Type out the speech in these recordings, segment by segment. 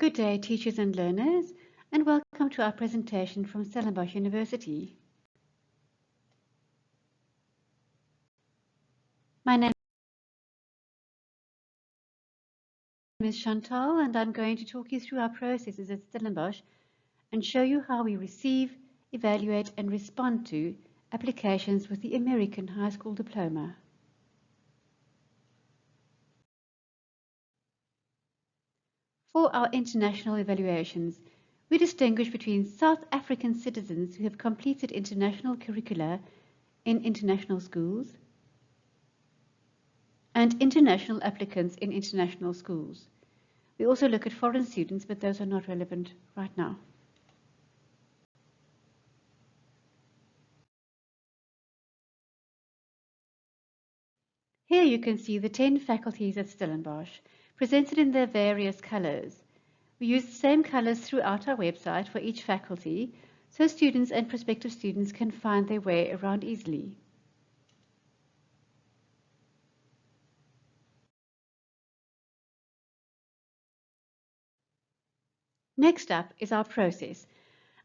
Good day, teachers and learners, and welcome to our presentation from Stellenbosch University. My name is Chantal, and I'm going to talk you through our processes at Stellenbosch and show you how we receive, evaluate, and respond to applications with the American High School Diploma. For our international evaluations, we distinguish between South African citizens who have completed international curricula in international schools and international applicants in international schools. We also look at foreign students, but those are not relevant right now. Here you can see the 10 faculties at Stellenbosch, presented in their various colors. We use the same colors throughout our website for each faculty, so students and prospective students can find their way around easily. Next up is our process.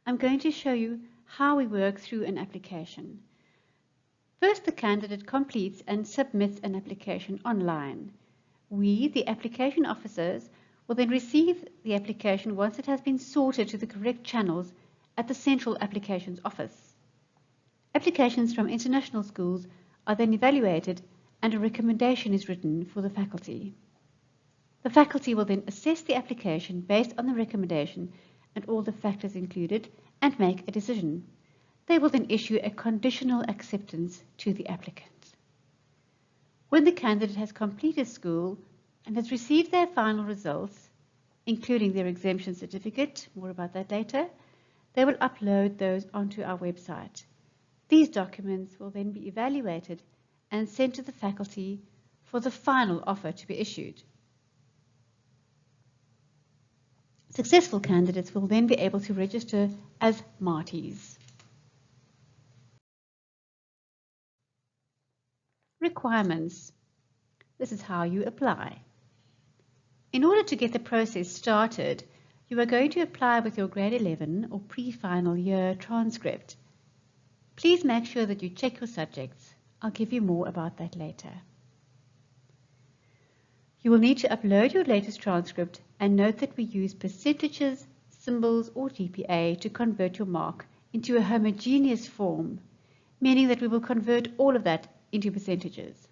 I'm going to show you how we work through an application. First, the candidate completes and submits an application online. We, the application officers, will then receive the application once it has been sorted to the correct channels at the Central Applications Office. Applications from international schools are then evaluated and a recommendation is written for the faculty. The faculty will then assess the application based on the recommendation and all the factors included and make a decision. They will then issue a conditional acceptance to the applicant. When the candidate has completed school and has received their final results, including their exemption certificate, more about that later, they will upload those onto our website. These documents will then be evaluated and sent to the faculty for the final offer to be issued. Successful candidates will then be able to register as Marties. Requirements. This is how you apply. In order to get the process started, you are going to apply with your grade 11 or pre-final year transcript. Please make sure that you check your subjects. I'll give you more about that later. You will need to upload your latest transcript and note that we use percentages, symbols, or GPA to convert your mark into a homogeneous form, meaning that we will convert all of that into percentages.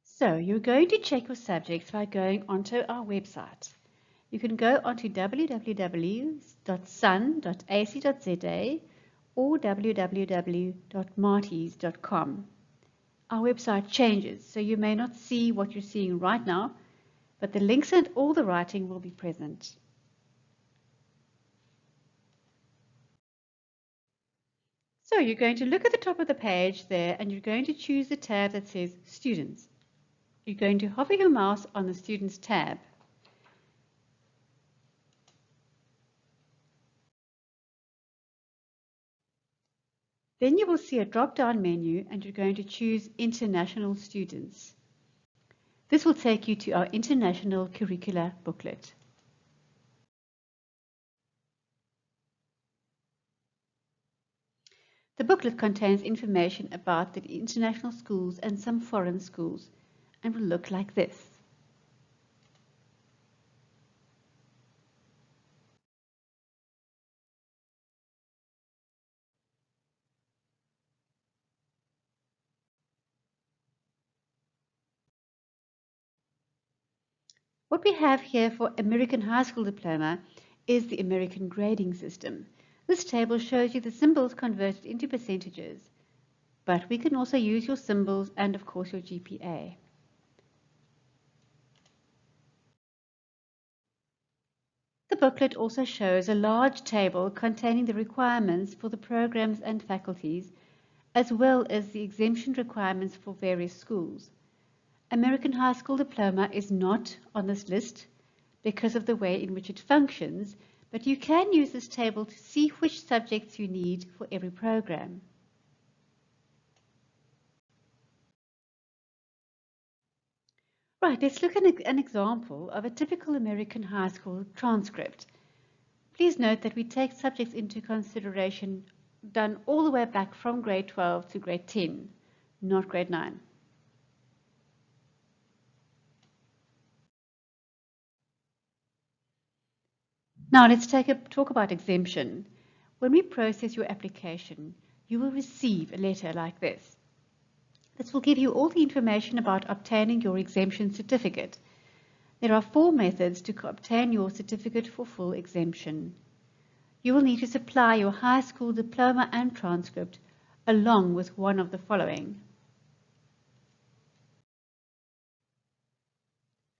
So you're going to check your subjects by going onto our website. You can go onto www.sun.ac.za or www.marties.com. Our website changes, so you may not see what you're seeing right now, but the links and all the writing will be present. So you're going to look at the top of the page there and you're going to choose the tab that says Students. You're going to hover your mouse on the Students tab. Then you will see a drop-down menu and you're going to choose International Students. This will take you to our International Curricula booklet. The booklet contains information about the international schools and some foreign schools and will look like this. What we have here for American High School Diploma is the American grading system. This table shows you the symbols converted into percentages, but we can also use your symbols and of course your GPA. The booklet also shows a large table containing the requirements for the programs and faculties, as well as the exemption requirements for various schools. American High School Diploma is not on this list because of the way in which it functions, but you can use this table to see which subjects you need for every program. Right, let's look at an example of a typical American high school transcript. Please note that we take subjects into consideration done all the way back from grade 12 to grade 10, not grade 9. Now let's talk about exemption. When we process your application, you will receive a letter like this. This will give you all the information about obtaining your exemption certificate. There are 4 methods to obtain your certificate for full exemption. You will need to supply your high school diploma and transcript along with one of the following.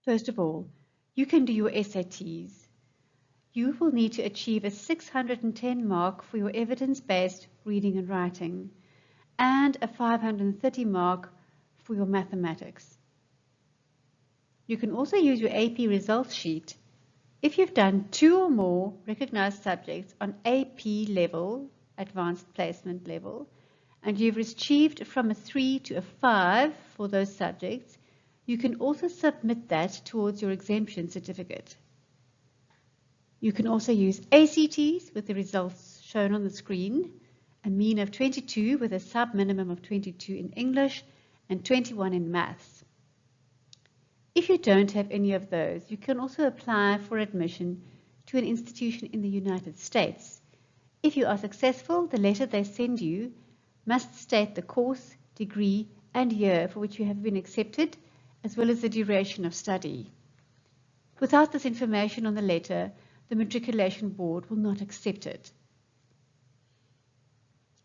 First of all, you can do your SATs. You will need to achieve a 610 mark for your evidence-based reading and writing and a 530 mark for your mathematics. You can also use your AP results sheet if you've done 2 or more recognized subjects on AP level, advanced placement level, and you've achieved from a 3 to a 5 for those subjects. You can also submit that towards your exemption certificate. You can also use ACTs with the results shown on the screen, a mean of 22 with a sub-minimum of 22 in English and 21 in maths. If you don't have any of those, you can also apply for admission to an institution in the United States. If you are successful, the letter they send you must state the course, degree, and year for which you have been accepted, as well as the duration of study. Without this information on the letter, the matriculation board will not accept it.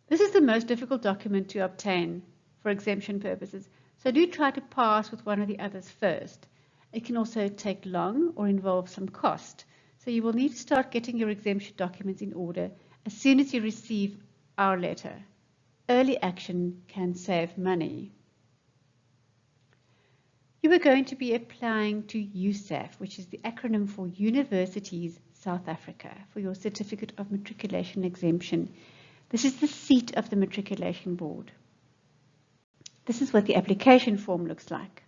This is the most difficult document to obtain for exemption purposes, so do try to pass with one of the others first. It can also take long or involve some cost, so you will need to start getting your exemption documents in order as soon as you receive our letter. Early action can save money. You are going to be applying to USAF, which is the acronym for Universities South Africa, for your Certificate of Matriculation Exemption. This is the seat of the Matriculation Board. This is what the application form looks like.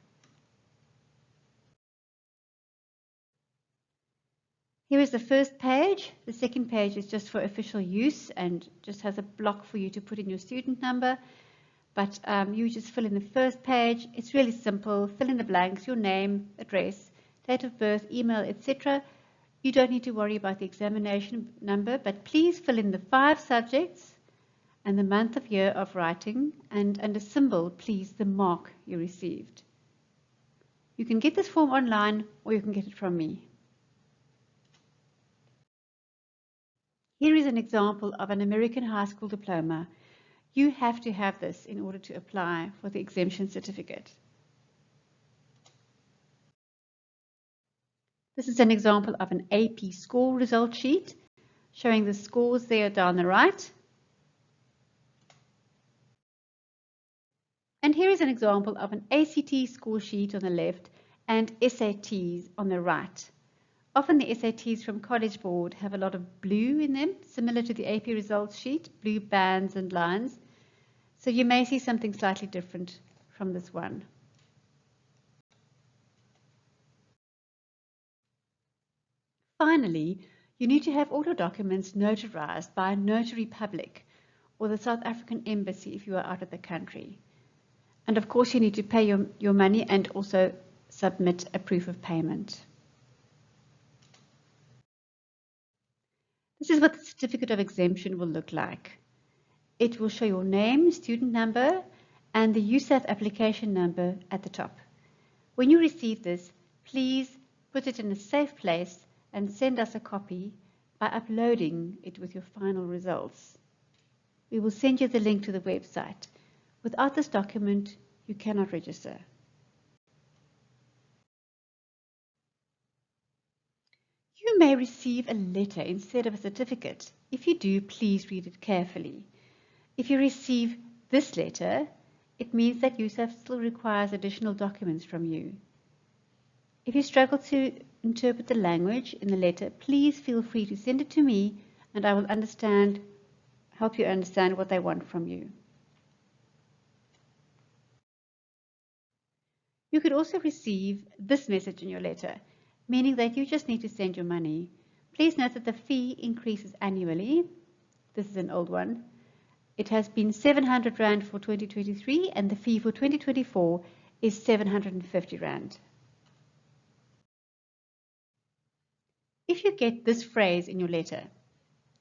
Here is the first page. The second page is just for official use and just has a block for you to put in your student number. But you just fill in the first page. It's really simple. Fill in the blanks, your name, address, date of birth, email, etc. You don't need to worry about the examination number, but please fill in the 5 subjects and the month of year of writing, and a symbol, please, the mark you received. You can get this form online or you can get it from me. Here is an example of an American high school diploma. You have to have this in order to apply for the exemption certificate. This is an example of an AP score result sheet showing the scores there down the right. And here is an example of an ACT score sheet on the left and SATs on the right. Often the SATs from College Board have a lot of blue in them, similar to the AP results sheet, blue bands and lines. So you may see something slightly different from this one. Finally, you need to have all your documents notarized by a notary public or the South African Embassy if you are out of the country. And of course, you need to pay your money and also submit a proof of payment. This is what the certificate of exemption will look like. It will show your name, student number, and the USAF application number at the top. When you receive this, please put it in a safe place and send us a copy by uploading it with your final results. We will send you the link to the website. Without this document, you cannot register. You may receive a letter instead of a certificate. If you do, please read it carefully. If you receive this letter, it means that USAF still requires additional documents from you. If you struggle to interpret the language in the letter, please feel free to send it to me and I will help you understand what they want from you. You could also receive this message in your letter, meaning that you just need to send your money. Please note that the fee increases annually. This is an old one. It has been R700 for 2023 and the fee for 2024 is R750. If you get this phrase in your letter,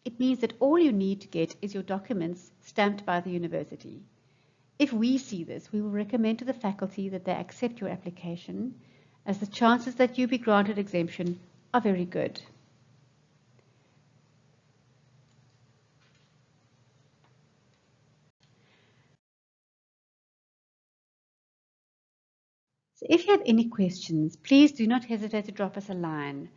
it means that all you need to get is your documents stamped by the university. If we see this, we will recommend to the faculty that they accept your application, as the chances that you be granted exemption are very good. So if you have any questions, please do not hesitate to drop us a line.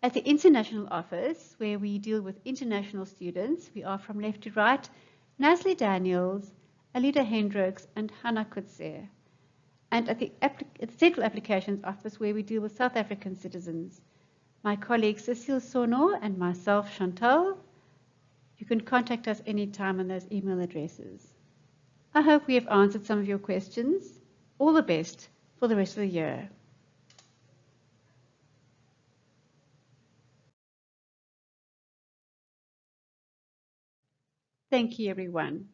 At the international office, where we deal with international students, we are from left to right, Nasli Daniels, Alida Hendricks, and Hannah Kutser. And at the Central Applications Office, where we deal with South African citizens, my colleague Cecile Sono and myself, Chantal. You can contact us anytime on those email addresses. I hope we have answered some of your questions. All the best for the rest of the year. Thank you, everyone.